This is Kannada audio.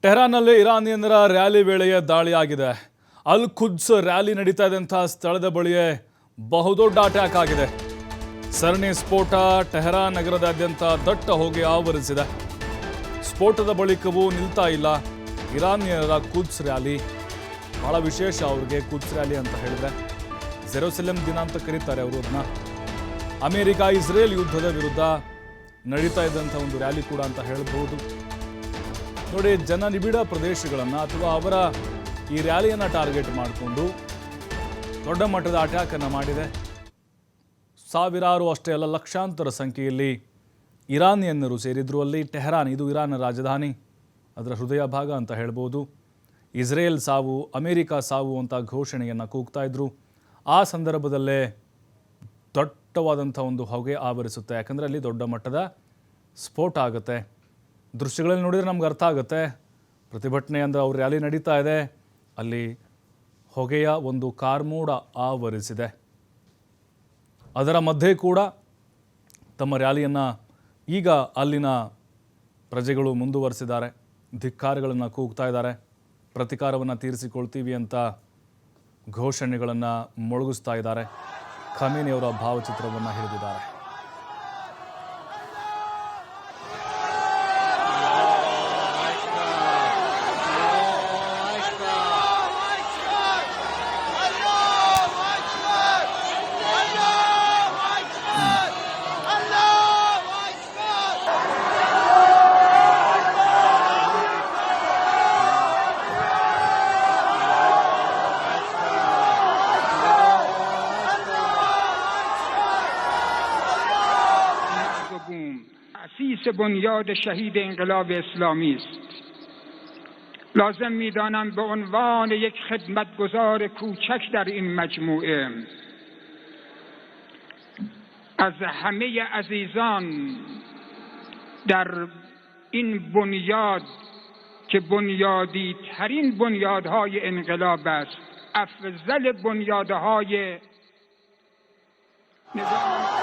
ಟೆಹರಾನ್ನಲ್ಲಿ ಇರಾನಿಯನ್ನರ ರ್ಯಾಲಿ ವೇಳೆಯ ದಾಳಿಯಾಗಿದೆ. ಅಲ್ ಖುದ್ಸ್ ರ್ಯಾಲಿ ನಡೀತಾ ಇದ್ದಂತಹ ಸ್ಥಳದ ಬಳಿಯೇ ಬಹುದೊಡ್ಡ ಅಟ್ಯಾಕ್ ಆಗಿದೆ. ಸರಣಿ ಸ್ಫೋಟ ಟೆಹರಾನ್ ನಗರದಾದ್ಯಂತ ದಟ್ಟ ಹೊಗೆ ಆವರಿಸಿದೆ. ಸ್ಫೋಟದ ಬಳಿಕವೂ ನಿಲ್ತಾ ಇಲ್ಲ ಇರಾನಿಯನ್ನರ ಖುದ್ಸ್ ರ್ಯಾಲಿ. ಬಹಳ ವಿಶೇಷ ಅವ್ರಿಗೆ ಖುದ್ಸ್ ರ್ಯಾಲಿ ಅಂತ ಹೇಳಿದ್ರೆ. ಜೆರುಸಲೆಂ ದಿನ ಅಂತ ಕರೀತಾರೆ ಅವರು ಅದನ್ನ. ಅಮೆರಿಕ ಇಸ್ರೇಲ್ ಯುದ್ಧದ ವಿರುದ್ಧ ನಡೀತಾ ಇದ್ದಂಥ ಒಂದು ರ್ಯಾಲಿ ಕೂಡ ಅಂತ ಹೇಳ್ಬೋದು. ನೋಡಿ, ಜನನಿಬಿಡ ಪ್ರದೇಶಗಳನ್ನು ಅಥವಾ ಅವರ ಈ ರ್ಯಾಲಿಯನ್ನು ಟಾರ್ಗೆಟ್ ಮಾಡಿಕೊಂಡು ದೊಡ್ಡ ಮಟ್ಟದ ಅಟ್ಯಾಕನ್ನು ಮಾಡಿದೆ. ಸಾವಿರಾರು ಅಷ್ಟೇ ಅಲ್ಲ, ಲಕ್ಷಾಂತರ ಸಂಖ್ಯೆಯಲ್ಲಿ ಇರಾನಿಯನ್ನರು ಸೇರಿದ್ರು ಅಲ್ಲಿ. ಟೆಹರಾನ್, ಇದು ಇರಾನ್ ರಾಜಧಾನಿ, ಅದರ ಹೃದಯ ಭಾಗ ಅಂತ ಹೇಳ್ಬೋದು. ಇಸ್ರೇಲ್ ಸಾವು, ಅಮೆರಿಕ ಸಾವು ಅಂತ ಘೋಷಣೆಯನ್ನು ಕೂಗ್ತಾ ಇದ್ರು. ಆ ಸಂದರ್ಭದಲ್ಲೇ ದಟ್ಟವಾದಂಥ ಒಂದು ಹೊಗೆ ಆವರಿಸುತ್ತೆ. ಯಾಕಂದರೆ ಅಲ್ಲಿ ದೊಡ್ಡ ಮಟ್ಟದ ಸ್ಫೋಟ ಆಗುತ್ತೆ. ದೃಶ್ಯಗಳಲ್ಲಿ ನೋಡಿದರೆ ನಮ್ಗೆ ಅರ್ಥ ಆಗುತ್ತೆ. ಪ್ರತಿಭಟನೆ ಅಂದರೆ ಅವ್ರ ರ್ಯಾಲಿ ನಡೀತಾ ಇದೆ, ಅಲ್ಲಿ ಹೊಗೆಯ ಒಂದು ಕಾರ್ಮೋಡ ಆವರಿಸಿದೆ. ಅದರ ಮಧ್ಯೆ ಕೂಡ ತಮ್ಮ ರ್ಯಾಲಿಯನ್ನು ಈಗ ಅಲ್ಲಿನ ಪ್ರಜೆಗಳು ಮುಂದುವರಿಸಿದ್ದಾರೆ. ಧಿಕ್ಕಾರಗಳನ್ನು ಕೂಗ್ತಾ ಇದ್ದಾರೆ. ಪ್ರತಿಕಾರವನ್ನು ತೀರಿಸಿಕೊಳ್ತೀವಿ ಅಂತ ಘೋಷಣೆಗಳನ್ನು ಮೊಳಗಿಸ್ತಾ ಇದ್ದಾರೆ. ಖಮೇನಿಯವರ ಭಾವಚಿತ್ರವನ್ನು ಹಿಡಿದಿದ್ದಾರೆ. اسیس بنیاد شهید انقلاب اسلامی است. لازم می‌دانم به عنوان یک خدمتگزار کوچک در این مجموعه از همه عزیزان در این بنیاد که بنیادی ترین بنیادهای انقلاب است، افضل بنیادهای نظام